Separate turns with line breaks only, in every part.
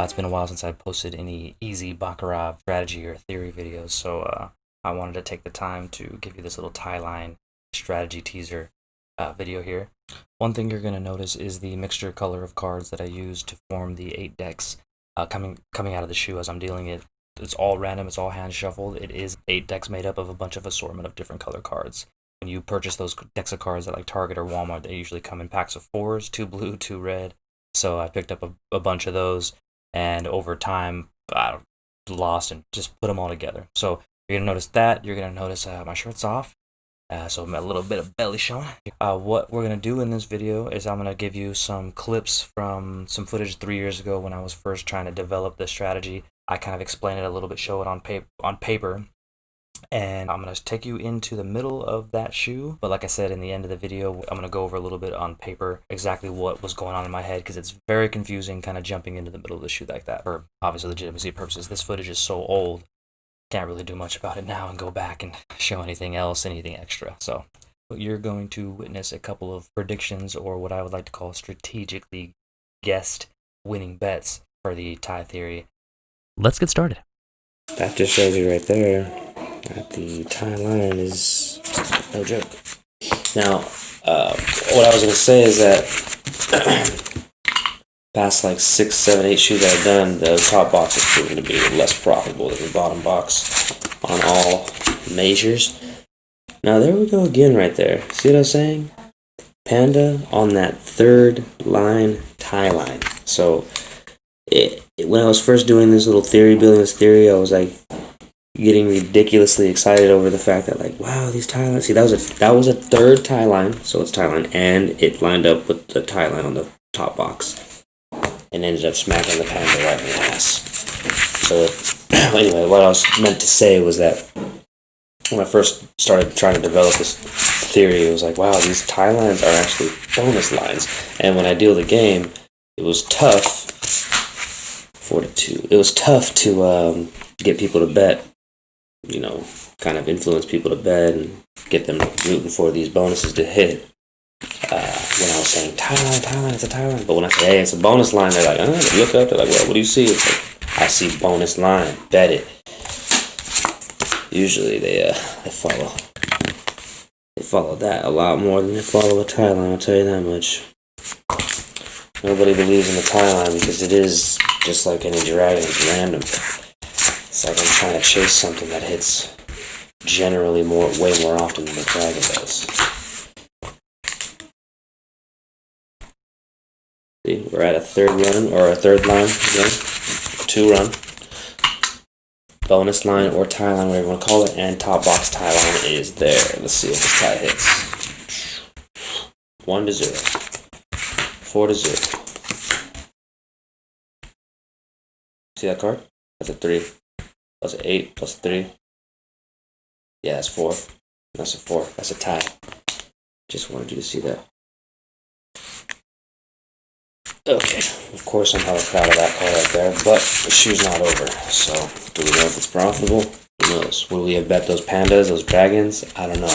It's been a while since I posted any EZ Baccarat strategy or theory videos, so I wanted to take the time to give you this little tie line strategy teaser video here. One thing you're going to notice is the mixture color of cards that I used to form the 8 decks coming out of the shoe as I'm dealing it. It's all random, it's all hand shuffled. It is 8 decks made up of a bunch of assortment of different color cards. When you purchase those decks of cards at like Target or Walmart, they usually come in packs of 4s, 2 blue, 2 red. So I picked up a bunch of those, and over time I lost and just put them all together. So you're gonna notice that. You're gonna notice my shirt's off, so a little bit of belly showing. What we're gonna do in this video is I'm gonna give you some clips from some footage 3 years ago when I was first trying to develop this strategy. I kind of explain it a little bit, show it on paper, and I'm going to take you into the middle of that shoe. But like I said, in the end of the video, I'm going to go over a little bit on paper exactly what was going on in my head, because it's very confusing kind of jumping into the middle of the shoe like that. For obviously legitimacy purposes, this footage is so old, can't really do much about it now and go back and show anything else, anything extra. So you're going to witness a couple of predictions, or what I would like to call strategically guessed winning bets for the tie theory. Let's get started. That just shows you right there that the tie line is no joke. Now, what I was going to say is that past like 6, 7, 8 shoes I've done, the top box has proven to be less profitable than the bottom box on all measures. Now, there we go again right there. See what I was saying? Panda on that third line tie line. So, when I was first doing this little theory, building this theory, I was like getting ridiculously excited over the fact that, like, wow, these tie lines. See, that was a third tie line, so it's tie line, and it lined up with the tie line on the top box, and ended up smacking the panda right in the ass. So anyway, what I was meant to say was that when I first started trying to develop this theory, it was like, wow, these tie lines are actually bonus lines, and when I deal the game, it was tough. 4-2. It was tough to get people to bet, kind of influence people to bet and get them rooting for these bonuses to hit. When I was saying tie line, it's a tie line. But when I say, hey, it's a bonus line, they're like, they look up, they're like, well, what do you see? It's like, I see bonus line, bet it. Usually they follow that a lot more than they follow a tie line, I'll tell you that much. Nobody believes in the tie line because it is just like any dragon, it's random. It's like I'm trying to chase something that hits generally way more often than the dragon does. See, we're at a third run, or a third line again. 2 run. Bonus line or tie line, whatever you want to call it, and top box tie line is there. Let's see if the tie hits. 1-0. 4-0. See that card? That's a 3. That's an 8 plus 3. Yeah, that's 4. That's a 4. That's a tie. Just wanted you to see that. Okay, of course I'm hella proud of that card right there, but the shoe's not over. So, do we know if it's profitable? Who knows? Will we have bet those pandas, those dragons? I don't know.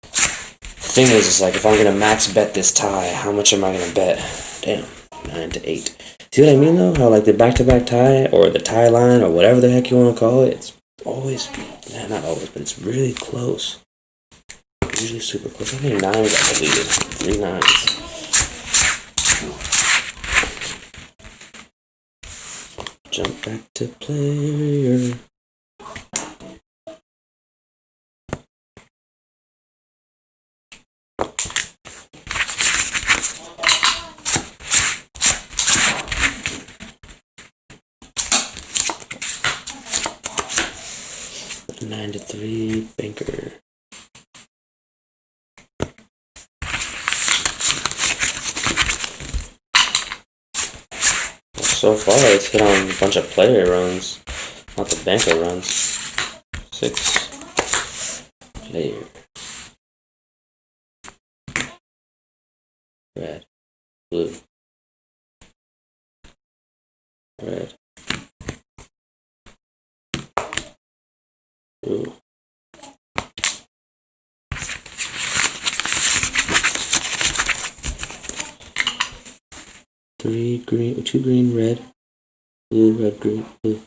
The thing is, it's like, if I'm going to max bet this tie, how much am I going to bet? Damn, 9-8. See what I mean, though? How, like, the back-to-back tie, or the tie line, or whatever the heck you want to call it, it's always, not always, but it's really close. Usually super close. How many 9s I deleted? 3 9s. Jump back to player. A 9-3 banker. So far, it's hit on a bunch of player runs, not the banker runs. 6 player. Red, blue, red, blue. 3 green, 2 green, red,
blue, red, green, blue.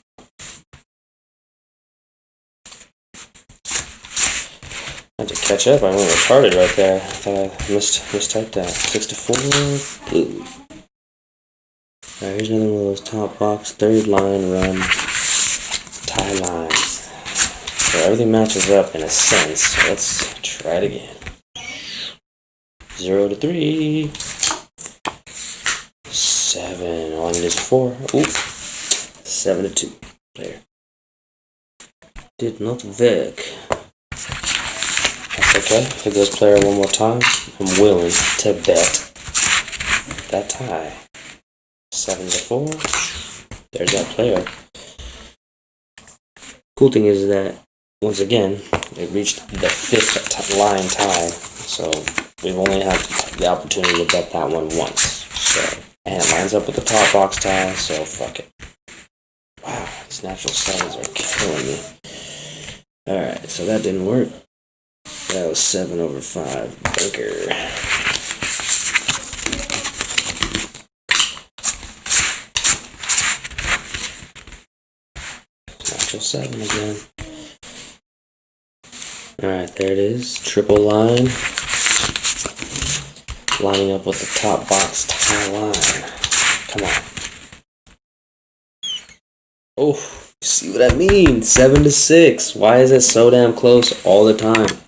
I had to catch up. I went retarded right there. I thought I mistyped that. 6 to 4, blue. Alright, here's another one of those top box, third line run tie lines. So everything matches up in a sense. So let's try it again. 0 to 3. 7. All I need is 4. Ooh. 7 to 2. Player. Did not work. That's okay. If it goes player one more time, I'm willing to bet that tie. 7 to 4. There's that player. Cool thing is that, once again, it reached the 5th line tie. So we've only had the opportunity to bet that one once. So, and it lines up with the top box tie, so fuck it. Wow, these natural sevens are killing me. Alright, so that didn't work. That was 7 over 5. Banker. Natural 7 again. Alright, there it is. Triple line. Lining up with the top box tie line. Come on. Oh, see what I mean? 7 to 6. Why is it so damn close all the time?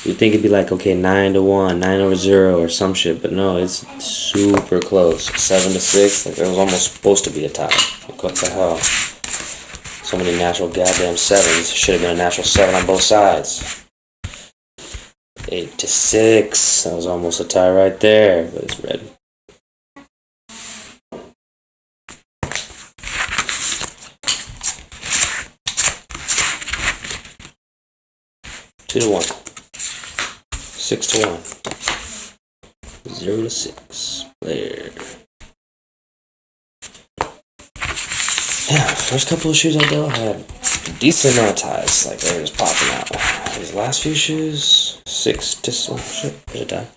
You'd think it'd be like, okay, 9 to 1, 9 over 0 or some shit, but no, it's super close. 7 to 6, like it was almost supposed to be a tie. Like, what the hell? So many natural goddamn 7s. Should have been a natural 7 on both sides. 8 to 6. That was almost a tie right there, but it's red. Two to 1. 6 to 1. 0 to 6. Player. Yeah, first couple of shoes I dealt had a decent amount of ties. Like they were just popping out. These last few shoes, 6 to 1. Shit, there's a tie.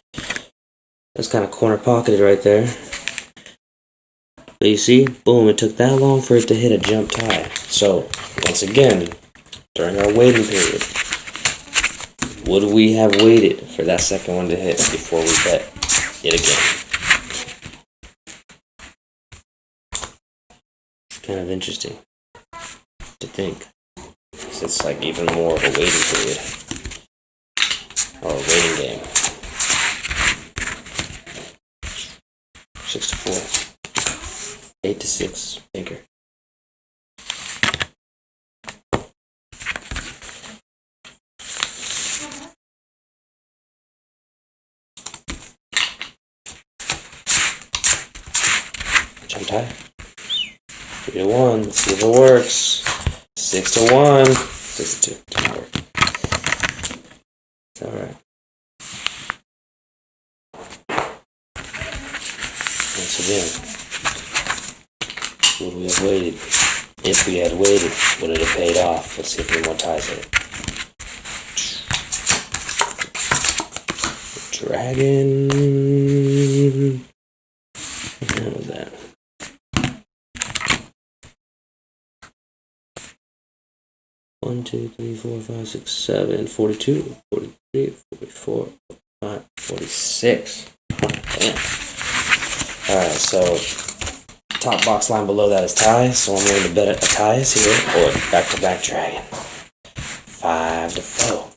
That's kind of corner pocketed right there. But you see, boom, it took that long for it to hit a jump tie. So, once again, during our waiting period, would we have waited for that second one to hit before we bet it again? Kind of interesting to think. It's like even more of a waiting period. Or a waiting game. 6 to 4. 8 to 6. Banker. Jump tie. 3 to 1. Let's see if it works. 6 to 1. 6 to 2. Did not work. It's alright. Once again, would we have waited? If we had waited, would it have paid off? Let's see if any more ties hit. Dragon. What the hell was that? One, 2, 3, 4, 5, 6, 7, 42, 43, 44, 45, 46. Damn. Alright, so top box line below that is ties, so I'm going to bet a ties here, or back-to-back dragon. 5 to 4.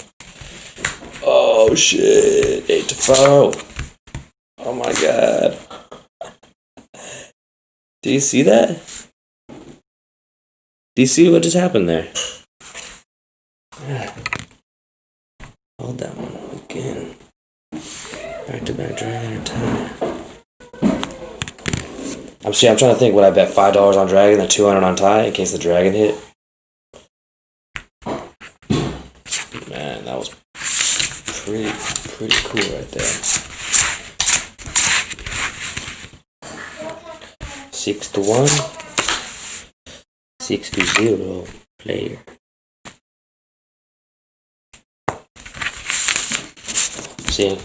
Oh shit, 8 to 4. Oh my god. Do you see that? Do you see what just happened there? Hold that one again. Back-to-back dragon or tie. I'm trying to think, would I bet $5 on dragon and $200 on tie in case the dragon hit? Man, that was pretty cool right there. 6 to 1. 6 to 0. Player. See,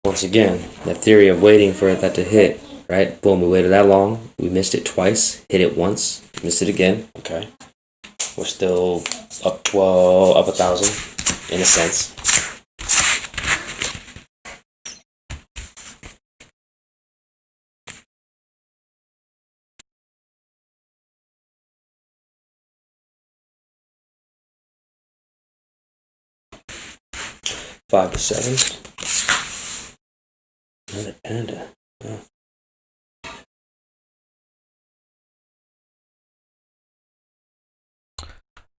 once again, that theory of waiting for that to hit right? Boom, we waited that long. We missed it twice, hit it once, missed it again. Okay. We're still up 12, up 1,000 in a sense. Five to seven. Another panda. Oh.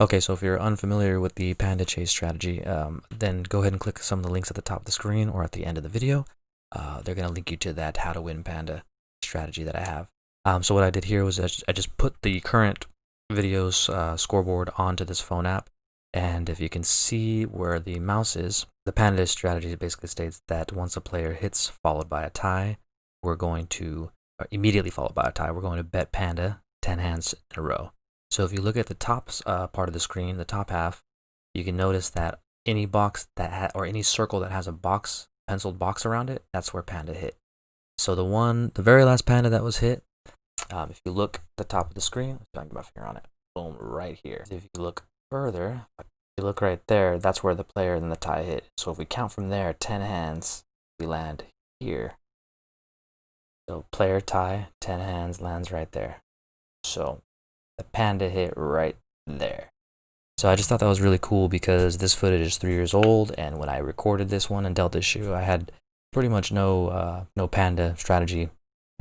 Okay, so if you're unfamiliar with the panda chase strategy, then go ahead and click some of the links at the top of the screen or at the end of the video. They're going to link you to that how to win panda strategy that I have. So what I did here was I just put the current video's scoreboard onto this phone app. And if you can see where the mouse is, the panda strategy basically states that once a player hits followed by a tie, we're going to, immediately followed by a tie, we're going to bet panda 10 hands in a row. So if you look at the top part of the screen, the top half, you can notice that any box that or any circle that has a box, penciled box around it, that's where panda hit. So the very last panda that was hit, if you look at the top of the screen, I'm get my finger on it, boom, right here. If you look further, if you look right there, that's where the player and the tie hit. So if we count from there, 10 hands, we land here. So player tie, 10 hands, lands right there. So the panda hit right there. So I just thought that was really cool because this footage is 3 years old, and when I recorded this one and dealt this shoe, I had pretty much no panda strategy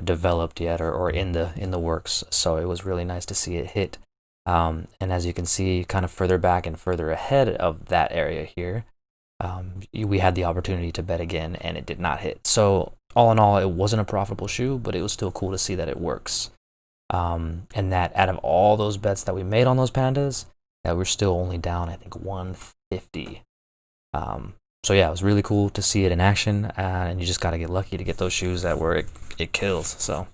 developed yet or in the works. So it was really nice to see it hit. And as you can see, kind of further back and further ahead of that area here, we had the opportunity to bet again, and it did not hit. So all in all, it wasn't a profitable shoe, but it was still cool to see that it works. And that out of all those bets that we made on those pandas, that we're still only down, I think, 150. So yeah, it was really cool to see it in action, and you just got to get lucky to get those shoes that where it kills. So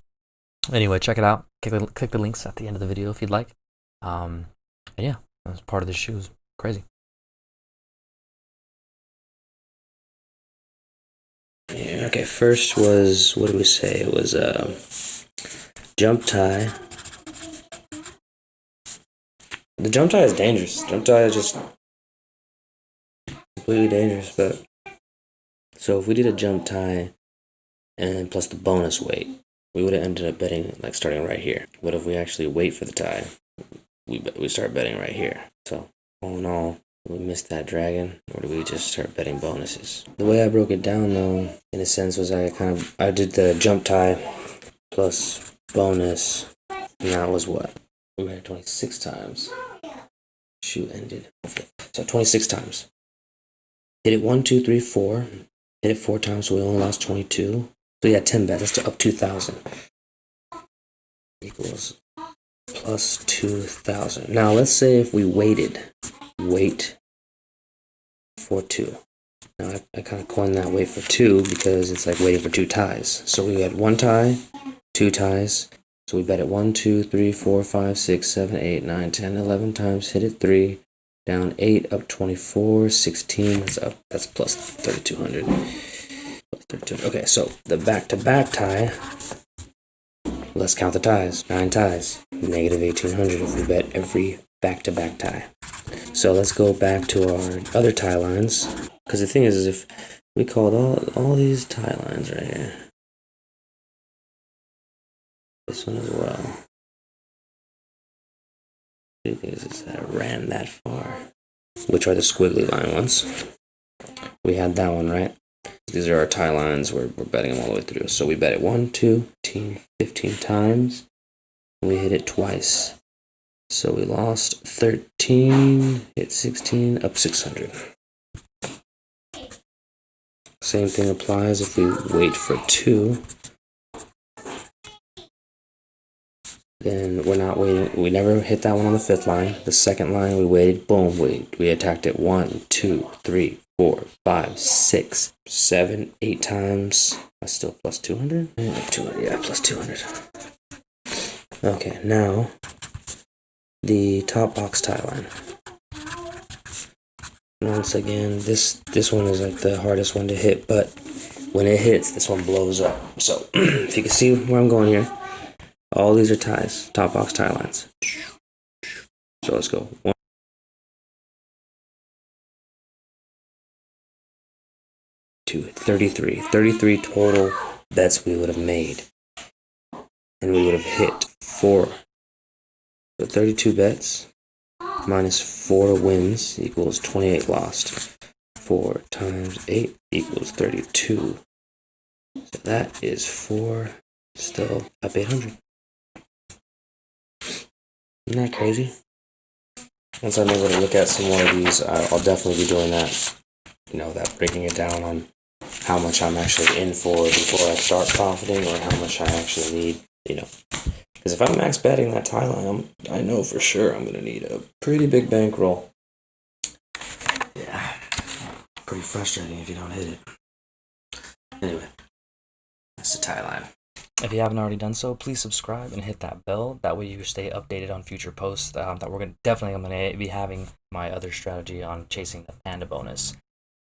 anyway, check it out. Click the links at the end of the video if you'd like. And yeah, that's part of the shoes. Crazy.
Yeah, okay, first was, what did we say? It was jump tie. The jump tie is dangerous. Jump tie is just completely dangerous, but so if we did a jump tie and plus the bonus weight, we would have ended up betting like starting right here. What if we actually wait for the tie? We start betting right here. So all in all, we missed that dragon, or do we just start betting bonuses? The way I broke it down though, in a sense, was I did the jump tie plus bonus, and that was what? We made it 26 times. Shoe ended. So 26 times. Hit it 1, 2, 3, 4. Hit it 4 times, so we only lost 22. So yeah, 10 bets. That's up 2,000. Equals plus 2,000. Now let's say if we wait for 2. Now I kind of coined that wait for 2 because it's like waiting for 2 ties. So we had 1 tie, 2 ties. So we bet it 1, 2, 3, 4, 5, 6, 7, 8, 9, 10, 11 times. Hit it 3. Down 8, up 24, 16. That's up. That's plus 3,200. Plus 3,200. Okay, so the back-to-back tie. Let's count the ties. 9 ties. Negative 1,800 if we bet every back-to-back tie. So let's go back to our other tie lines. Because the thing is if we called all these tie lines right here. This one as well. The thing is that I ran that far. Which are the squiggly line ones. We had that one, right? These are our tie lines. We're betting them all the way through. So we bet it 1, 2, 15 times. We hit it twice. So we lost 13, hit 16, up 600. Same thing applies if we wait for 2. Then we're not waiting. We never hit that one on the 5th line. The 2nd line, we waited. Boom, we attacked it 1, 2, 3, 4, 5, 6, 7, 8 times. That's still plus 200? 200, yeah, plus 200. Okay, now the top box tie line. Once again, this one is like the hardest one to hit, but when it hits, this one blows up. So if you can see where I'm going here, all these are ties, top box tie lines. So let's go. 1, 2, 33. 33 total bets we would have made. And we would have hit 4. So 32 bets minus 4 wins equals 28 lost. 4 times 8 equals 32. So that is 4, still up 800. Isn't that crazy? Once I'm able to look at some more of these, I'll definitely be doing that. You know, that breaking it down on how much I'm actually in for before I start profiting, or how much I actually need, you know. Because if I'm max betting that tie line, I know for sure I'm going to need a pretty big bankroll. Yeah, pretty frustrating if you don't hit it. Anyway, that's the tie line.
If you haven't already done so, please subscribe and hit that bell. That way you stay updated on future posts. I'm going to be having my other strategy on chasing the panda bonus.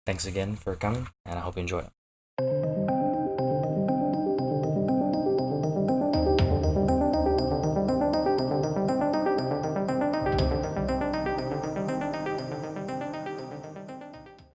Thanks again for coming, and I hope you enjoy it.